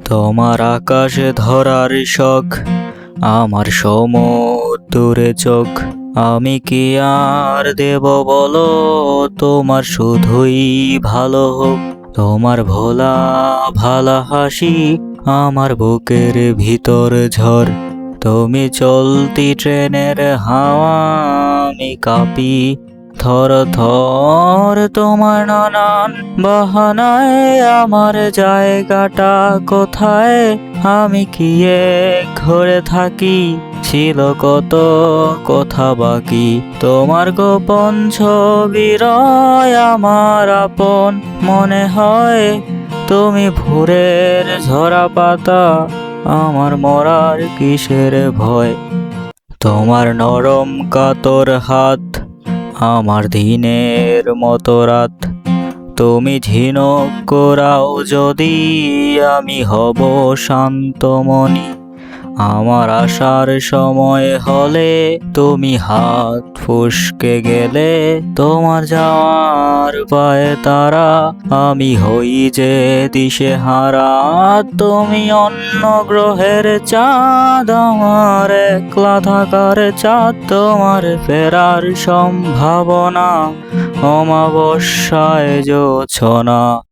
তোমার আকাশে ধরার শখ, আমার সমুদ্রে চোখ। আমি কি আর দেব বলো, তোমার শুধুই ভালো হোক। তোমার ভোলা ভালা হাসি আমার বুকের ভিতর ঝড়। তুমি চলতি ট্রেনের হাওয়া, আমি কাঁপি থর থর। তোমার নানান বাহানায় আমার জায়গাটা কোথায়? আমি কি এক ঘরে থাকি, ছিল কত কথা বাকি। তোমার গোপন ছবি রয় আমার আপন মনে হয়। তুমি ভোরের ঝরা পাতা, আমার মরার কিসের ভয়। তোমার নরম কাতর হাত আমার দিনের মতো রাত। তুমি ঝিনুক কোরাও যদি, আমি হব শান্তমণি। আমার আসার সময় হলে তুমি হাত ফসকে গেলে। তোমার যাওয়ার পায়ে তারা, আমি হই যে দিশেহারা। তুমি অন্য গ্রহের চাঁদ, আমার একলা থাকার চাঁদ। তোমার ফেরার সম্ভাবনা অমাবস্যায় জোছনা।